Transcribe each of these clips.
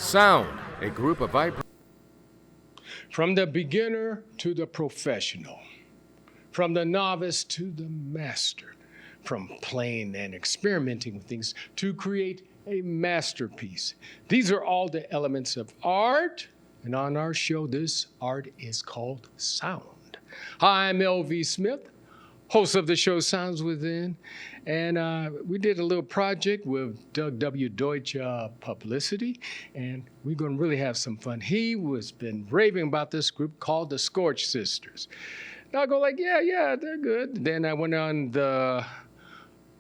Sound, a group of From the beginner to the professional, from the novice to the master, from playing and experimenting with things to create a masterpiece. These are all the elements of art, and on our show, this art is called sound. Hi, I'm Elvis Smith, host of the show Sounds Within, and we did a little project with Doug W. Deutsch Publicity, and we're going to really have some fun. He was been raving about this group called the Scorch Sisters. And I go like, yeah, they're good. Then I went on the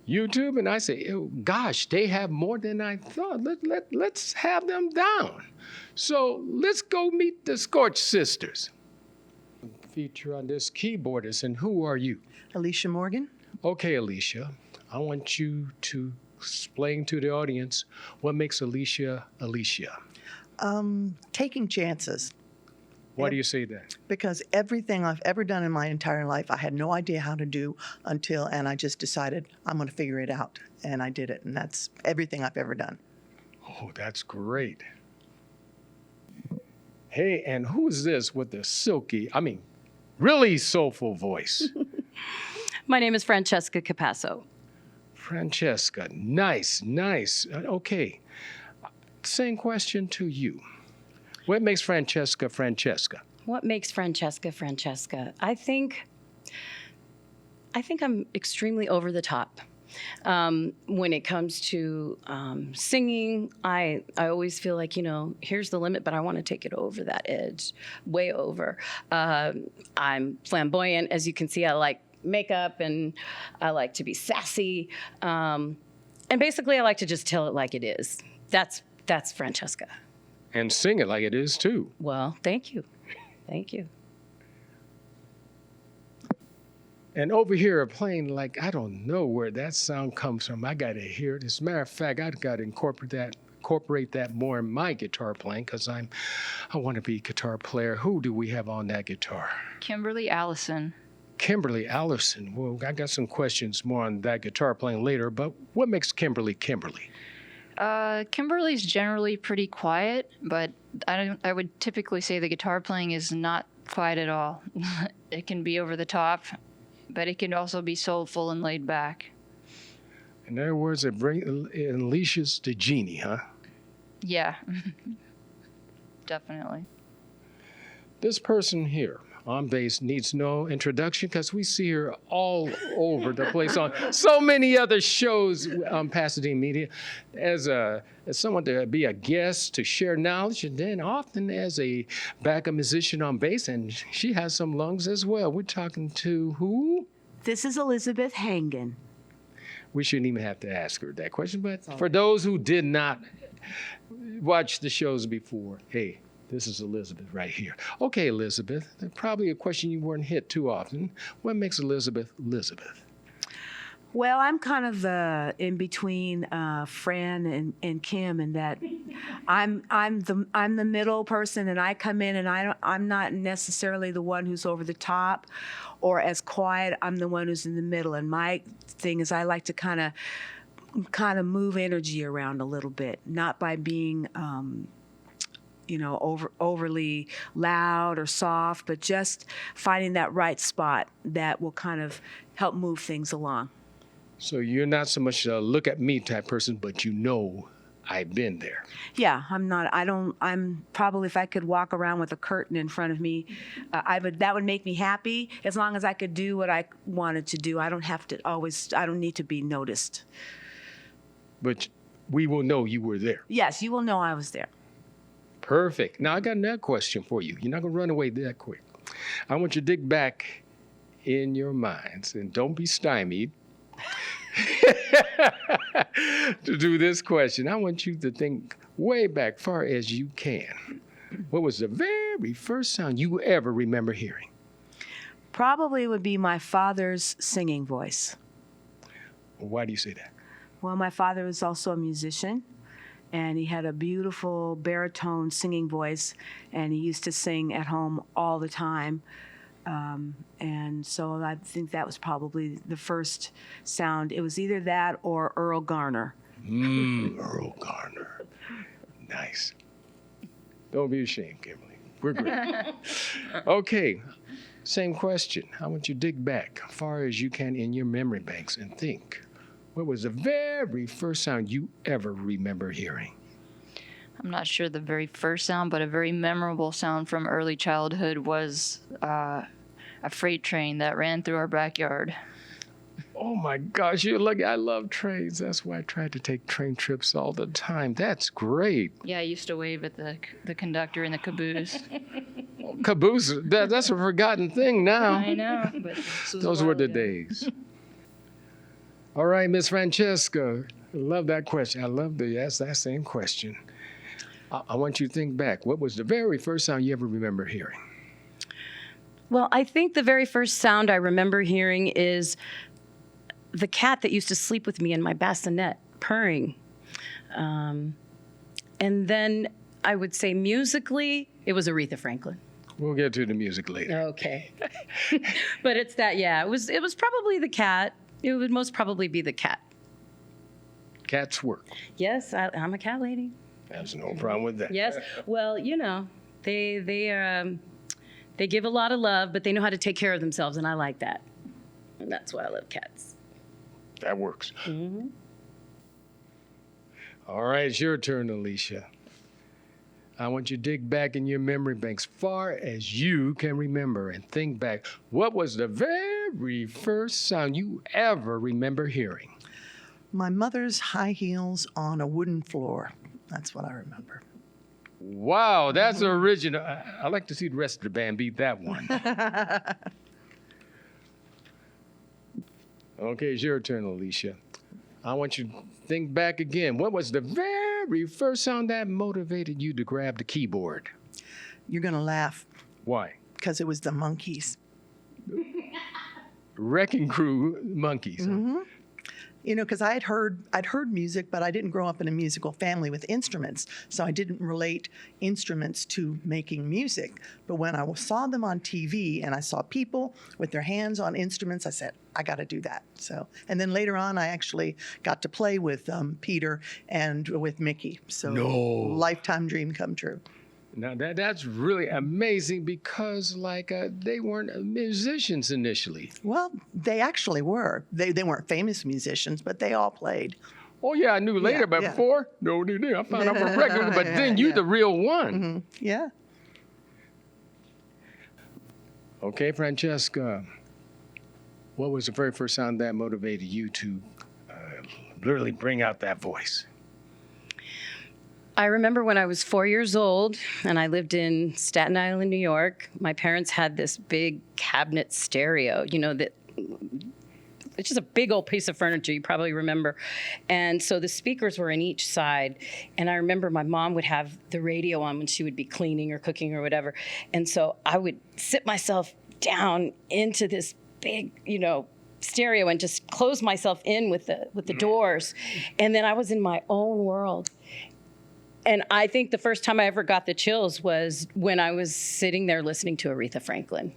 YouTube and I say, oh, gosh, they have more than I thought. Let's have them down. So let's go meet the Scorch Sisters. Feature on this keyboardist, and who are you? Alicia Morgan. Okay, Alicia, I want you to explain to the audience what makes Alicia Alicia. Taking chances. Why do you say that? Because everything I've ever done in my entire life, I had no idea how to do and I just decided I'm going to figure it out. And I did it. And that's everything I've ever done. Oh, that's great. Hey, and who is this with the really soulful voice? My name is Francesca Capasso. Francesca, nice. Okay, same question to you. What makes Francesca Francesca? What makes Francesca Francesca? I think I'm extremely over the top. When it comes to singing, I always feel like, here's the limit, but I want to take it over that edge, way over. I'm flamboyant. As you can see, I like makeup and I like to be sassy. And basically, I like to just tell it like it is. That's Francesca. And sing it like it is, too. Well, thank you. Thank you. And over here, playing like, I don't know where that sound comes from. I got to hear it. As a matter of fact, I got to incorporate that more in my guitar playing because I want to be a guitar player. Who do we have on that guitar? Kimberly Allison. Kimberly Allison. Well, I got some questions more on that guitar playing later, but what makes Kimberly Kimberly? Kimberly's generally pretty quiet, but I would typically say the guitar playing is not quiet at all. It can be over the top, but it can also be soulful and laid back. In other words, it unleashes the genie, huh? Yeah, definitely. This person here on bass needs no introduction because we see her all over the place on so many other shows on Pasadena Media as someone to be a guest, to share knowledge, and then often as a backup musician on bass, and she has some lungs as well. We're talking to who? This is Elizabeth Hangen. We shouldn't even have to ask her that question, but for those who did not watch the shows before, hey, this is Elizabeth right here. Okay, Elizabeth, probably a question you weren't hit too often. What makes Elizabeth Elizabeth? Well, I'm kind of in between Fran and Kim in that I'm the middle person, and I come in and I'm not necessarily the one who's over the top or as quiet. I'm the one who's in the middle, and my thing is I like to kind of move energy around a little bit, not by being overly loud or soft, but just finding that right spot that will kind of help move things along. So you're not so much a look at me type person, but I've been there. Yeah, I'm probably, if I could walk around with a curtain in front of me, that would make me happy as long as I could do what I wanted to do. I don't need to be noticed. But we will know you were there. Yes, you will know I was there. Perfect. Now I got another question for you. You're not going to run away that quick. I want you to dig back in your minds and don't be stymied to do this question. I want you to think way back far as you can. What was the very first sound you ever remember hearing? Probably would be my father's singing voice. Why do you say that? Well, my father was also a musician, and he had a beautiful baritone singing voice, and he used to sing at home all the time. And so I think that was probably the first sound. It was either that or Earl Garner. Earl Garner. Nice. Don't be ashamed, Kimberly. We're good. Okay, same question. I want you to dig back as far as you can in your memory banks and think. What was the very first sound you ever remember hearing? I'm not sure the very first sound, but a very memorable sound from early childhood was a freight train that ran through our backyard. Oh my gosh, you're lucky. I love trains. That's why I tried to take train trips all the time. That's great. Yeah, I used to wave at the conductor in the caboose. Caboose, that's a forgotten thing now. I know, but this was a Those while were the ago. days. All right, Miss Francesca, I love that question. I love to ask that same question. I want you to think back. What was the very first sound you ever remember hearing? Well, I think the very first sound I remember hearing is the cat that used to sleep with me in my bassinet purring. And then I would say musically, it was Aretha Franklin. We'll get to the music later. Okay. But it's that, yeah, it was probably the cat. It would most probably be the cat. Cats work. Yes, I'm a cat lady. There's no problem with that. Yes. Well, you know, they give a lot of love, but they know how to take care of themselves, and I like that. And that's why I love cats. That works. All right, it's your turn, Alicia. I want you to dig back in your memory banks far as you can remember and think back. What was the very first sound you ever remember hearing? My mother's high heels on a wooden floor. That's what I remember. Wow, that's original. I'd like to see the rest of the band beat that one. Okay, it's your turn, Alicia. I want you to think back again. What was the very first sound that motivated you to grab the keyboard? You're going to laugh Why? because it was the Monkees. Wrecking Crew Monkeys. Huh? You know, because I'd heard music, but I didn't grow up in a musical family with instruments, so I didn't relate instruments to making music. But when I saw them on TV and I saw people with their hands on instruments, I said, I got to do that. So, and then later on, I actually got to play with Peter and with Mickey. So, No. lifetime dream come true. Now that's really amazing because they weren't musicians initially. Well, they actually were. They weren't famous musicians, but they all played. Oh yeah, I knew later, but yeah. before, no, they didn't. I found out from record, but then you the real one. Yeah. Okay, Francesca, what was the very first sound that motivated you to literally bring out that voice? I remember when I was 4 years old and I lived in Staten Island, New York. My parents had this big cabinet stereo, you know, that it's just a big old piece of furniture, you probably remember. And so the speakers were in each side. And I remember my mom would have the radio on when she would be cleaning or cooking or whatever. And so I would sit myself down into this big, you know, stereo and just close myself in with the doors. And then I was in my own world. And I think the first time I ever got the chills was when I was sitting there listening to Aretha Franklin.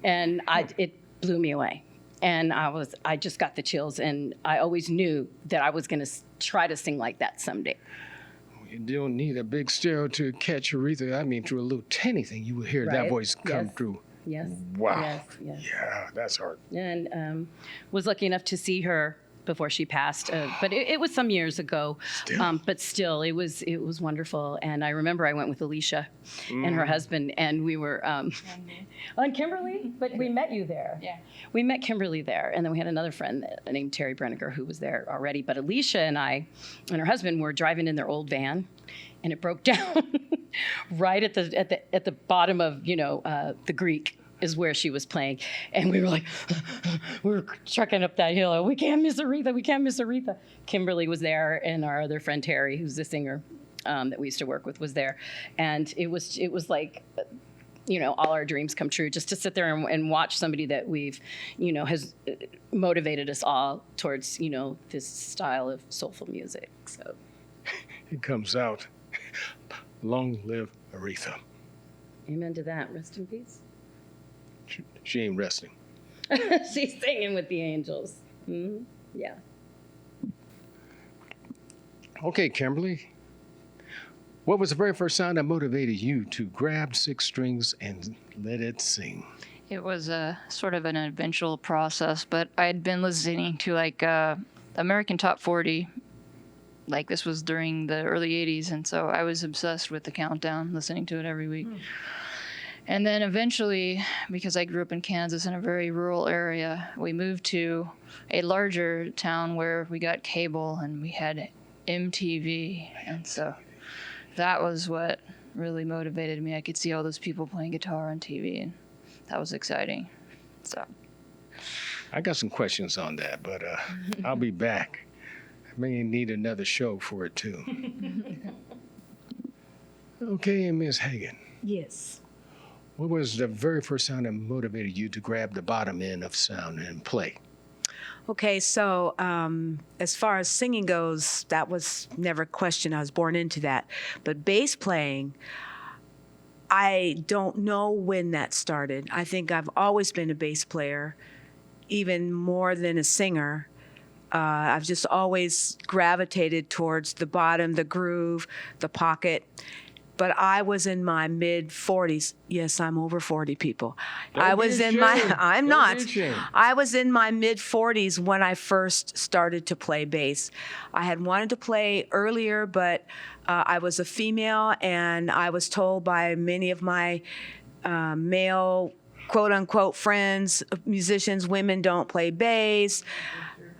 And it blew me away. And I just got the chills, and I always knew that I was going to try to sing like that someday. You don't need a big stereo to catch Aretha. I mean, through a little tiny thing, you will hear that Right. voice come Yes. through. Yes. Wow. Yes. Yeah, that's hard. And was lucky enough to see her before she passed, but it was some years ago. But still, it was wonderful. And I remember I went with Alicia and her husband, and we were on Kimberly. But we met you there. Yeah. We met Kimberly there, and then we had another friend named Terry Brenniger who was there already. But Alicia and I and her husband were driving in their old van, and it broke down right at the bottom of the Greek. Is where she was playing. And we were like, we were trucking up that hill. We can't miss Aretha. We can't miss Aretha. Kimberly was there, and our other friend Terry, who's the singer that we used to work with, was there. And it was like, all our dreams come true, just to sit there and watch somebody that we've, has motivated us all towards, this style of soulful music. So It comes out. Long live Aretha. amen to that. Rest in peace. She ain't resting. She's singing with the angels. Mm-hmm. Yeah. Okay, Kimberly. What was the very first sound that motivated you to grab six strings and let it sing? It was a sort of an eventual process, but I had been listening to like American Top 40. Like this was during the early 80s, and so I was obsessed with the countdown, listening to it every week. And then eventually, because I grew up in Kansas in a very rural area, we moved to a larger town where we got cable and we had MTV. And so that was what really motivated me. I could see all those people playing guitar on TV, and that was exciting. So I got some questions on that, but I'll be back. I may need another show for it too. Okay, Ms. Hagan, Yes. what was the very first sound that motivated you to grab the bottom end of sound and play? Okay, so as far as singing goes, that was never a question. I was born into that. But bass playing, I don't know when that started. I think I've always been a bass player, even more than a singer. I've just always gravitated towards the bottom, the groove, the pocket. But I was in my mid-40s. Yes, I'm over 40, people. I was in my, I'm not. I was in my mid-40s when I first started to play bass. I had wanted to play earlier, but I was a female, and I was told by many of my male quote-unquote friends, musicians, women don't play bass.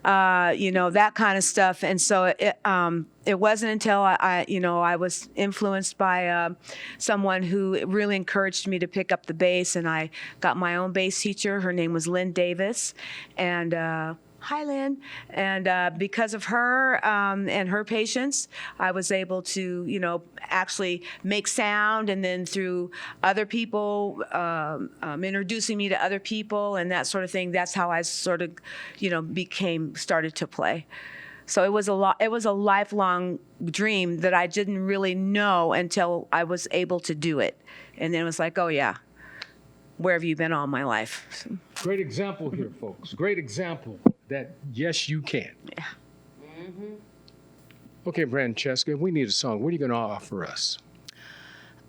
That kind of stuff. And so it wasn't until I was influenced by someone who really encouraged me to pick up the bass, and I got my own bass teacher. Her name was Lynn Davis, and hi, Lynn. And because of her and her patience, I was able to, actually make sound. And then through other people introducing me to other people and that sort of thing, that's how I sort of, started to play. So it was a lifelong dream that I didn't really know until I was able to do it. And then it was like, oh yeah, where have you been all my life? Great example here, folks. Great example that, yes, you can. Yeah. Okay, Francesca, we need a song. What are you going to offer us?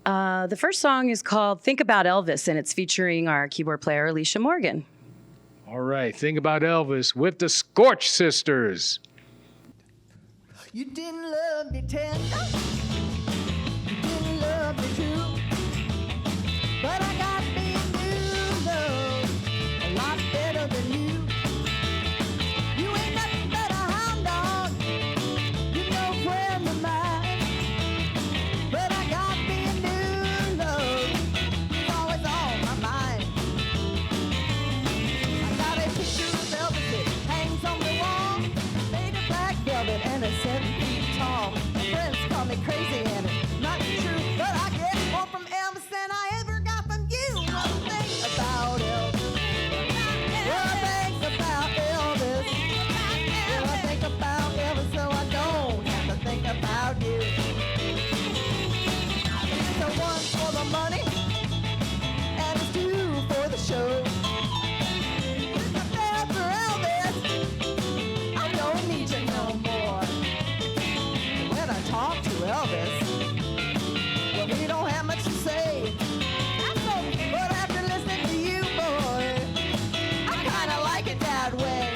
The first song is called Think About Elvis, and it's featuring our keyboard player, Alicia Morgan. All right, Think About Elvis with the Scorch Sisters. You didn't love me tender, you didn't love me true, but I got me new love, a lot better than you. You ain't nothing but a hound dog, you no friend of mine, but I got me new love, you're always on my mind. I got a picture of Elvis that hangs on the wall, made of black velvet and a 7 feet tall. My friends call me crazy and it's not true, but I get more from Elvis than I ever got from you. What do you think about Elvis? What I think about Elvis? What I think about Elvis, so I don't have to think about you. It's a one for the money and it's two for the show. If I fell for Elvis, I don't need you no more. When I talk to Elvis, well, he don't have much to say. But after listening to you, boy, I kinda like it that way.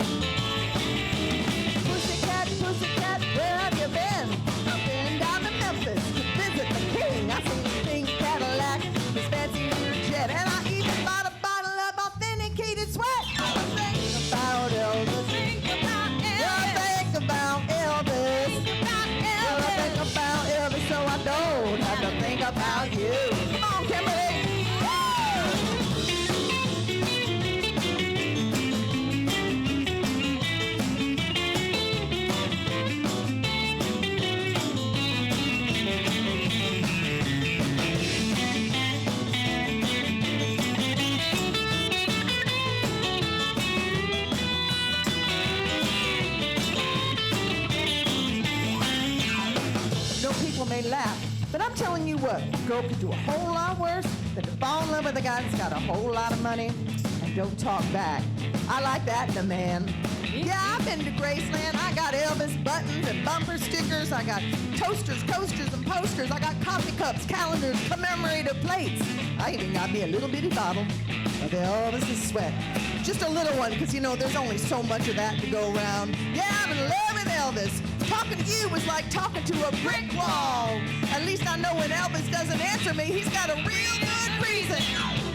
Pussycat, where have you been? I've been down to Memphis to visit the king. I seen his pink Cadillac, his fancy new jet, and I even bought a bottle of authenticated sweat. I was thinking about Elvis. Think about Elvis. Well, I think about Elvis, so I don't have to think about you. Come on, Kimberly. No, people may laugh, but I'm telling you what, a girl could do a whole lot worse than to fall in love with a guy that's got a whole lot of money and don't talk back. I like that in a man. Yeah, I've been to Graceland. I got Elvis buttons and bumper stickers stickers. I got toasters, coasters, and posters. I got coffee cups, calendars, commemorative plates. I even got me a little bitty bottle of Elvis's sweat. Just a little one, because, you know, there's only so much of that to go around. Yeah, I'm in love with Elvis. Talking to you was like talking to a brick wall. At least I know when Elvis doesn't answer me, he's got a real good reason.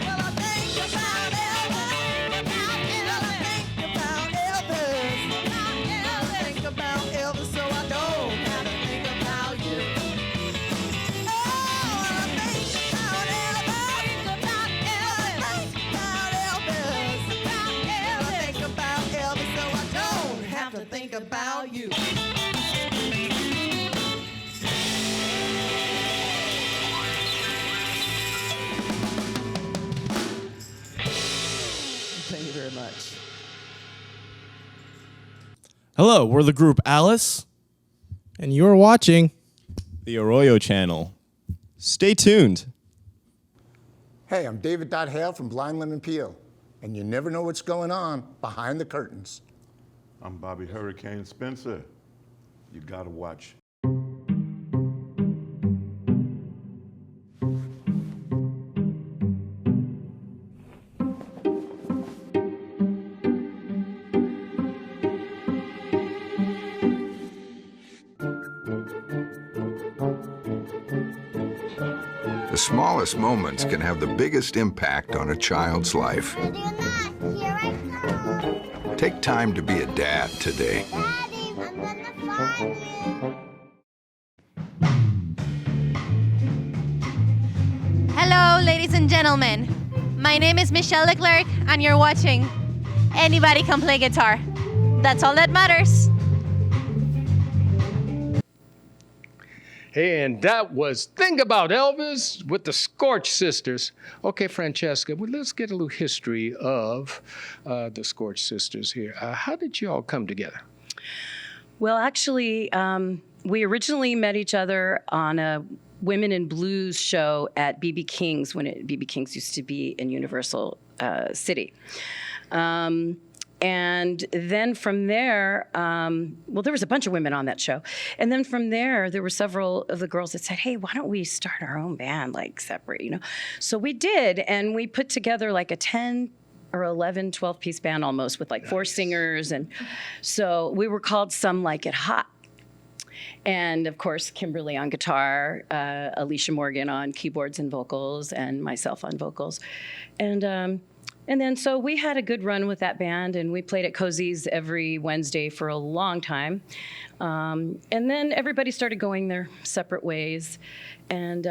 Well, I think about Elvis. Well, I think about Elvis. I think about Elvis, so I don't have to think about you. Oh, I think about Elvis. I think about Elvis, so I don't have to think about you. Thank you very much. Hello, we're the group Alice. And you're watching The Arroyo Channel. Stay tuned. Hey, I'm David Hale from Blind Lemon Peel, and you never know what's going on behind the curtains. I'm Bobby Hurricane Spencer. You gotta watch. The smallest moments can have the biggest impact on a child's life. Ready or not, here I come. Take time to be a dad today. Daddy, I'm gonna find you. Hello, ladies and gentlemen. My name is Michelle Leclerc, and you're watching Anybody Can Play Guitar. That's all that matters. Hey, and that was Think About Elvis with the Scorch Sisters. Okay, Francesca, well, let's get a little history of the Scorch Sisters here. How did you all come together? Well, actually, we originally met each other on a Women in Blues show at B.B. King's when B.B. King's used to be in Universal City. And then from there, well, there was a bunch of women on that show. And then from there were several of the girls that said, hey, why don't we start our own band, like separate, you know? So we did, and we put together like a 10 or 11, 12-piece band almost with like 4 singers. And so we were called Some Like It Hot. And of course, Kimberly on guitar, Alicia Morgan on keyboards and vocals, and myself on vocals. And then so we had a good run with that band, and we played at Cozy's every Wednesday for a long time. And then everybody started going their separate ways. And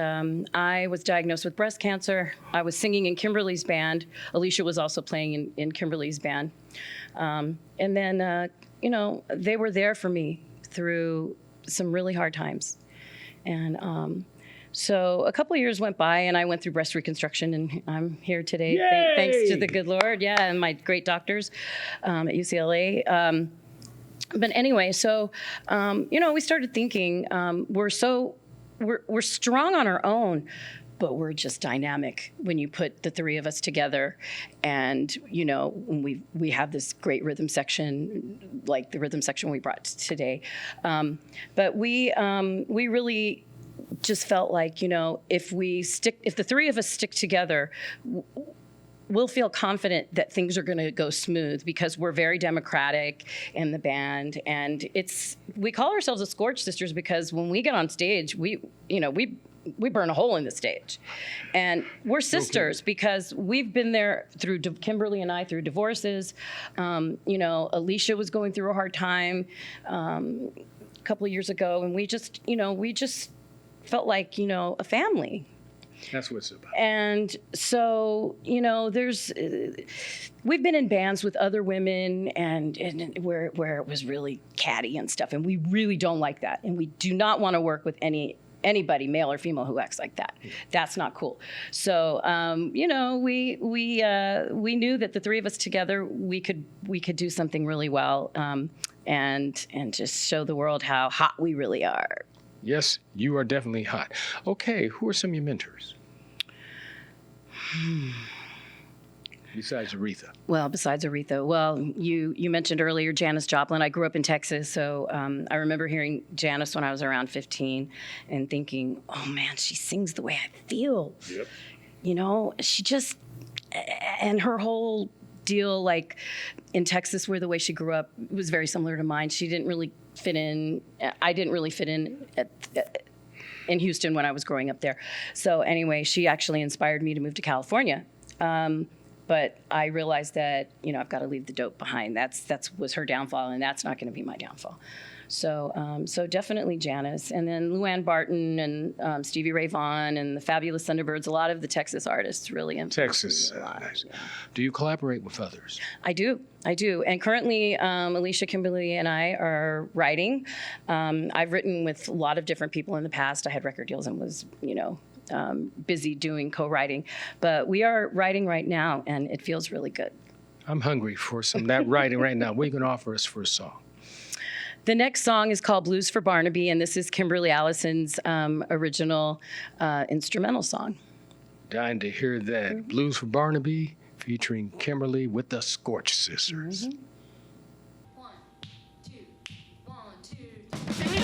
I was diagnosed with breast cancer. I was singing in Kimberly's band. Alicia was also playing in Kimberly's band. And then, you know, they were there for me through some really hard times. And so a couple of years went by, and I went through breast reconstruction, and I'm here today, thanks to the good Lord, and my great doctors at UCLA. But anyway, so you know, we started thinking we're strong on our own, but we're just dynamic when you put the 3 of us together. And you know, when we have this great rhythm section, like the rhythm section we brought today. But we really just felt like, you know, if the 3 of us stick together, we'll feel confident that things are going to go smooth, because we're very democratic in the band. And we call ourselves the Scorch Sisters because when we get on stage, we burn a hole in the stage. And we're sisters because we've been there through Kimberly and I through divorces. You know, Alicia was going through a hard time a couple of years ago, and we just felt like, you know, a family. That's what it's about. And so, you know, we've been in bands with other women and where it was really catty and stuff, and we really don't like that. And we do not want to work with anybody, male or female, who acts like that. That's not cool. So, you know, we knew that the 3 of us together, we could do something really well, and just show the world how hot we really are. Yes, you are definitely hot. Okay, who are some of your mentors? besides Aretha? Well, besides Aretha, well, you mentioned earlier Janis Joplin. I grew up in Texas, so I remember hearing Janis when I was around 15 and thinking, oh man, she sings the way I feel. Yep. You know, she just, and her whole deal, like in Texas, where the way she grew up was very similar to mine. She didn't really fit in. I didn't really fit in Houston when I was growing up there. So anyway, she actually inspired me to move to California. But I realized that, you know, I've got to leave the dope behind. That's was her downfall, and that's not going to be my downfall. So so definitely Janis, and then Luann Barton and Stevie Ray Vaughan and the Fabulous Thunderbirds. A lot of the Texas artists really influenced Texas. me a lot. Do you collaborate with others? I do. And currently, Alicia, Kimberly, and I are writing. I've written with a lot of different people in the past. I had record deals and was, you know, busy doing co-writing. But we are writing right now, and it feels really good. I'm hungry for some of that writing right now. What are you going to offer us for a song? The next song is called Blues for Barnaby, and this is Kimberly Allison's original instrumental song. Dying to hear that. Blues for Barnaby, featuring Kimberly with the Scorch Sisters. Mm-hmm. 1, 2, 1, 2, 3.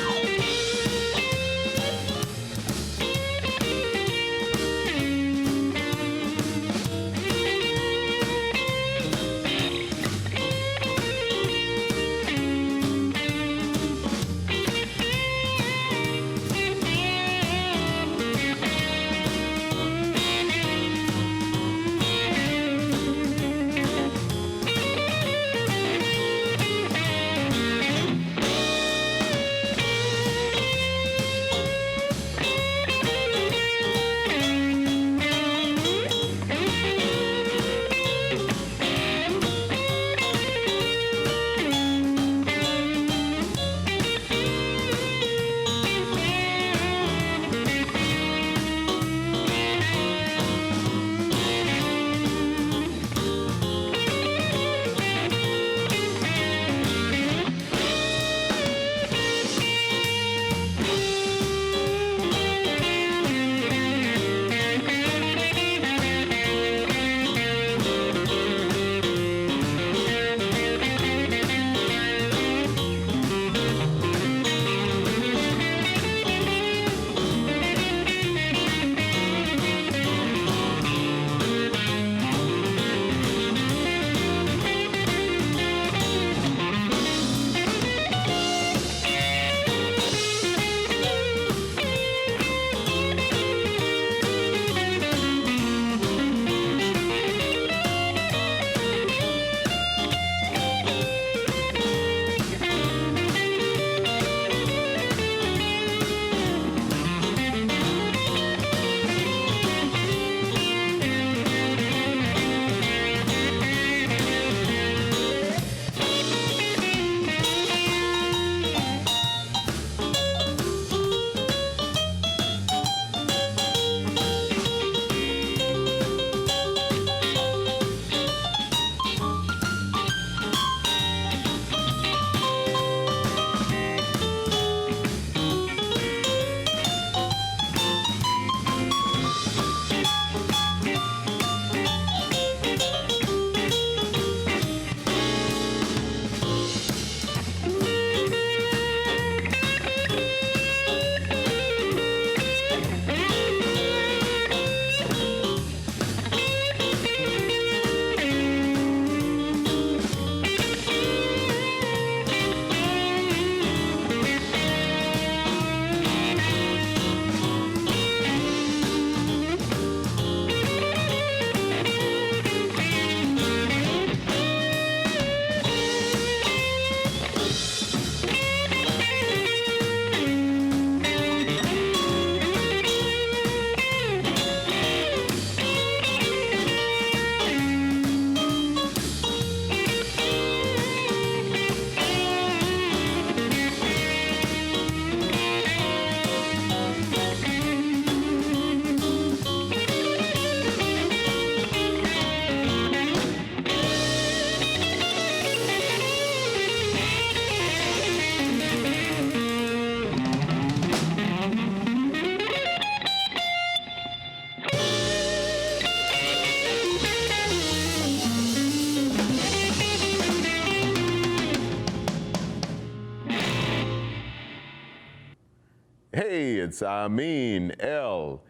Hey, it's Amin L.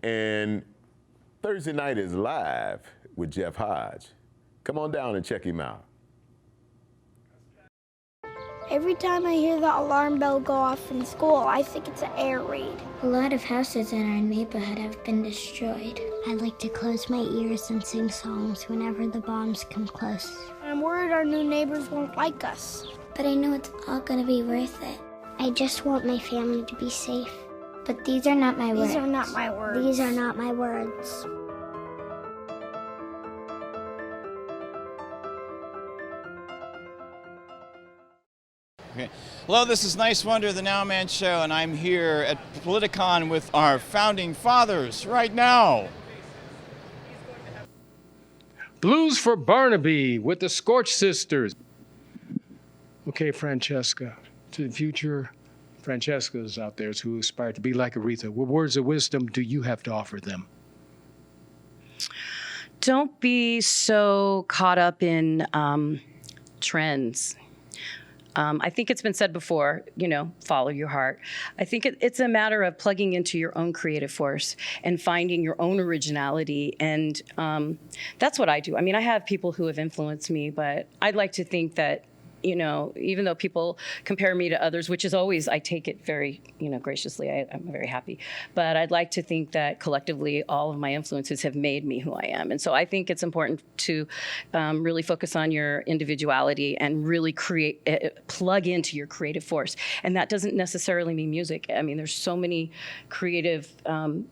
And Thursday night is live with Jeff Hodge. Come on down and check him out. Every time I hear the alarm bell go off in school, I think it's an air raid. A lot of houses in our neighborhood have been destroyed. I like to close my ears and sing songs whenever the bombs come close. I'm worried our new neighbors won't like us. But I know it's all gonna be worth it. I just want my family to be safe. But these are not my words. These are not my words. These are not my words. Okay. Hello, this is Nice Wonder, the Now Man Show, and I'm here at Politicon with our founding fathers right now. Blues for Barnaby with the Scorch Sisters. Okay, Francesca, to the future Francescas out there who aspire to be like Aretha, what words of wisdom do you have to offer them? Don't be so caught up in trends. I think it's been said before, follow your heart. I think it's a matter of plugging into your own creative force and finding your own originality. And that's what I do. I mean, I have people who have influenced me, but I'd like to think that, even though people compare me to others, which is always, I take it very, graciously, I'm very happy. But I'd like to think that collectively, all of my influences have made me who I am. And so I think it's important to really focus on your individuality and really plug into your creative force. And that doesn't necessarily mean music. I mean, there's so many creative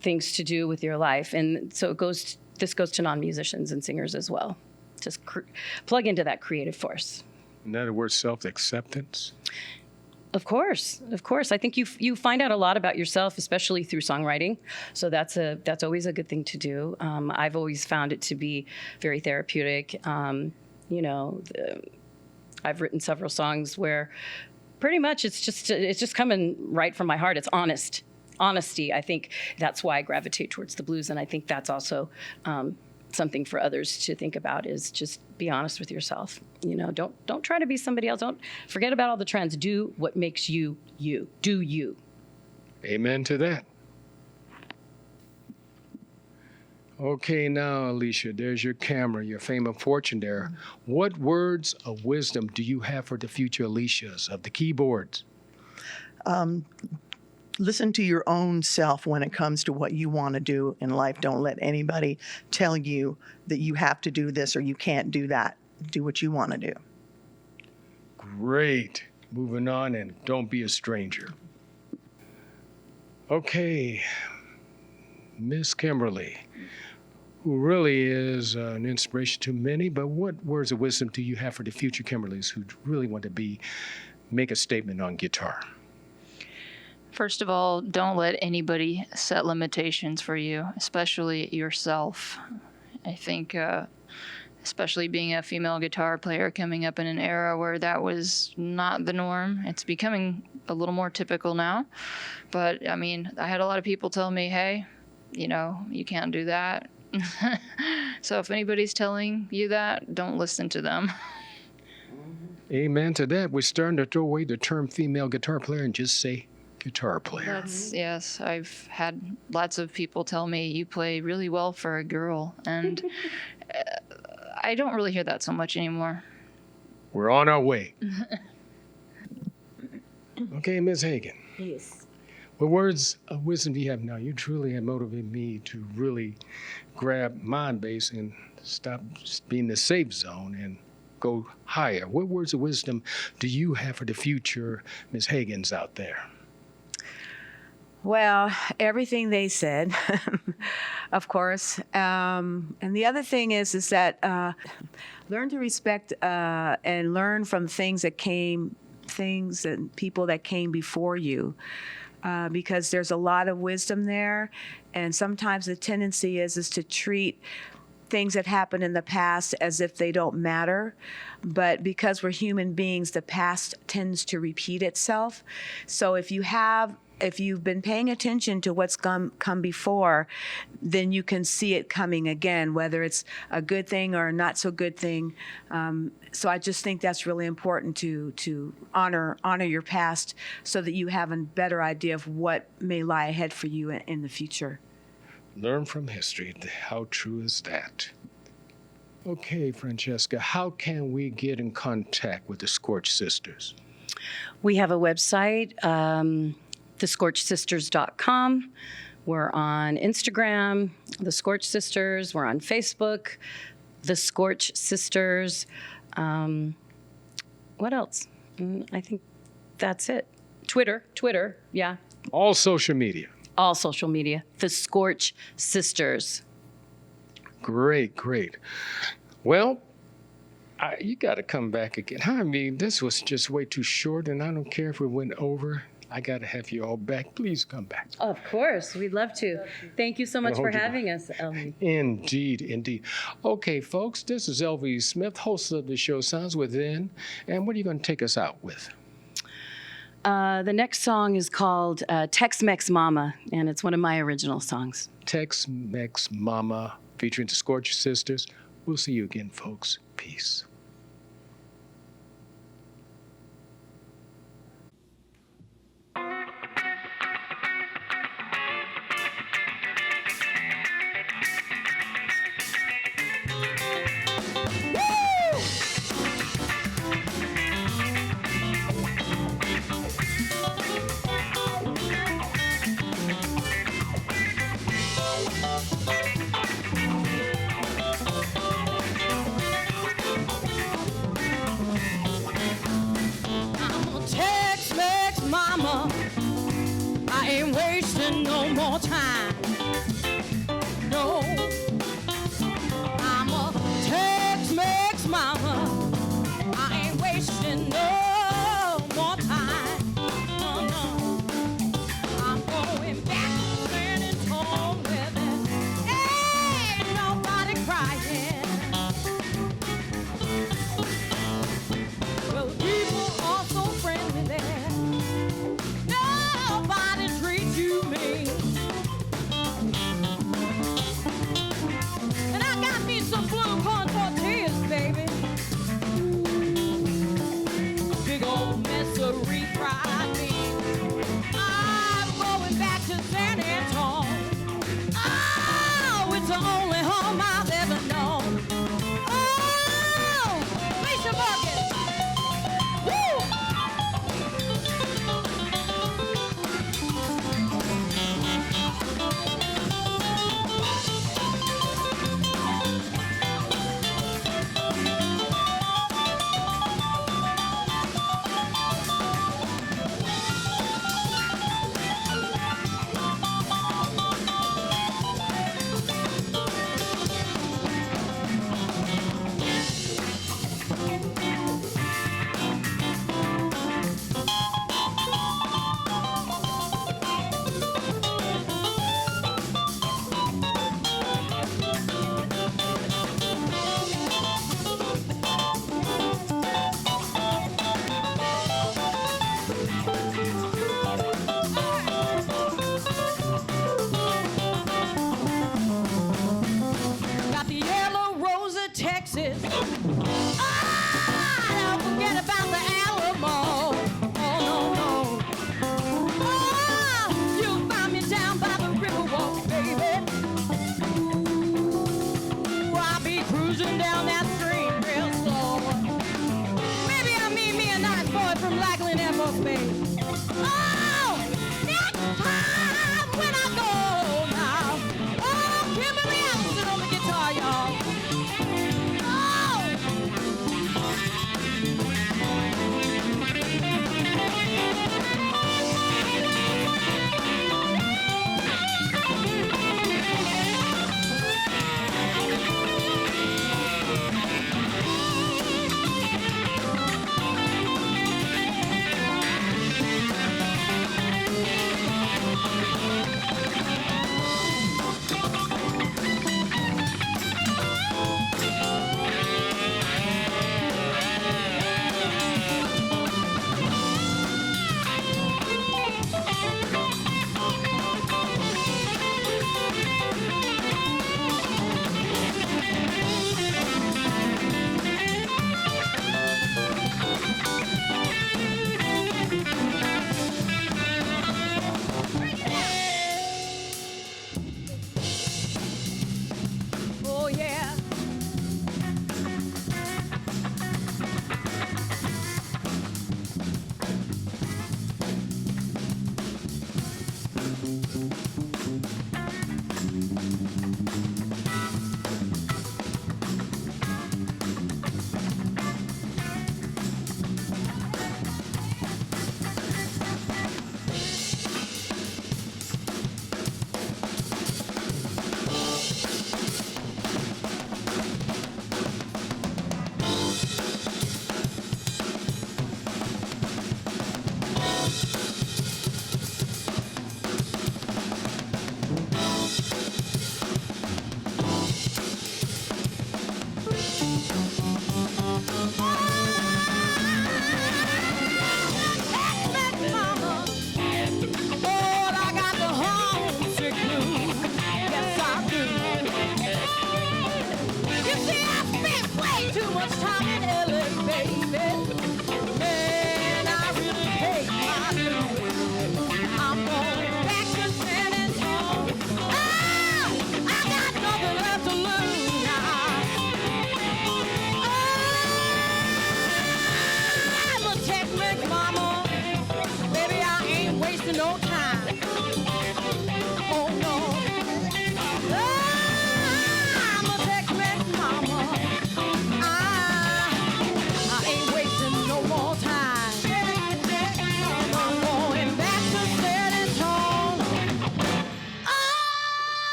things to do with your life. And so this goes to non-musicians and singers as well. Just plug into that creative force. In other words, self-acceptance? Of course. I think you find out a lot about yourself, especially through songwriting. So that's always a good thing to do. I've always found it to be very therapeutic. I've written several songs where pretty much it's just coming right from my heart. It's honesty. I think that's why I gravitate towards the blues, and I think that's also something for others to think about is just be honest with yourself. Don't try to be somebody else. Don't forget about all the trends. Do what makes you you. Do you. Amen to that. Okay, now, Alicia, there's your camera, your fame and fortune there. What words of wisdom do you have for the future Alicias of the keyboards? Listen to your own self when it comes to what you want to do in life. Don't let anybody tell you that you have to do this or you can't do that. Do what you want to do. Great. Moving on, and don't be a stranger. Okay, Miss Kimberly, who really is an inspiration to many, but what words of wisdom do you have for the future Kimberlys who really want to make a statement on guitar? First of all, don't let anybody set limitations for you, especially yourself. I think, especially being a female guitar player coming up in an era where that was not the norm, it's becoming a little more typical now. But, I mean, I had a lot of people tell me, hey, you can't do that. So if anybody's telling you that, don't listen to them. Amen to that. We're starting to throw away the term female guitar player and just say guitar player. Yes, I've had lots of people tell me you play really well for a girl, and I don't really hear that so much anymore. We're on our way. Okay, Ms. Hagan. Yes. What words of wisdom do you have now? You truly have motivated me to really grab my bass and stop being the safe zone and go higher. What words of wisdom do you have for the future Ms. Hagans out there? Well, everything they said, of course. And the other thing is that learn to respect and learn from things and people that came before you, because there's a lot of wisdom there. And sometimes the tendency is to treat things that happened in the past as if they don't matter. But because we're human beings, the past tends to repeat itself. So if you have if you've been paying attention to what's come before, then you can see it coming again, whether it's a good thing or a not so good thing. So I just think that's really important to honor your past so that you have a better idea of what may lie ahead for you in the future. Learn from history. How true is that? Okay, Francesca, how can we get in contact with the Scorch Sisters? We have a website, thescorchsisters.com. We're on Instagram, The Scorch Sisters. We're on Facebook, The Scorch Sisters. What else? I think that's it. Twitter, yeah. All social media. All social media. The Scorch Sisters. Great. Well, you got to come back again. I mean, this was just way too short, and I don't care if we went over. I got to have you all back. Please come back. Of course, we'd love to. Thank you so much for having us, Elvis. Indeed. Okay, folks, this is Elvis Smith, host of the show Sounds Within. And what are you going to take us out with? The next song is called Tex-Mex Mama, and it's one of my original songs. Tex-Mex Mama, featuring the Scorch Sisters. We'll see you again, folks. Peace. No more time. No, I'm a Tex-Mex mama. I ain't wasting no more time. No. I'm going back to standing tall with it. Ain't nobody crying. Well, people are so friendly there. Nobody treats you mean.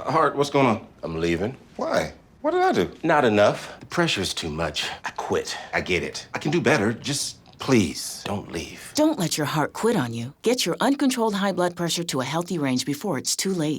Hart, what's going on? I'm leaving. Why? What did I do? Not enough. The pressure's too much. I quit. I get it. I can do better. Just please don't leave. Don't let your heart quit on you. Get your uncontrolled high blood pressure to a healthy range before it's too late.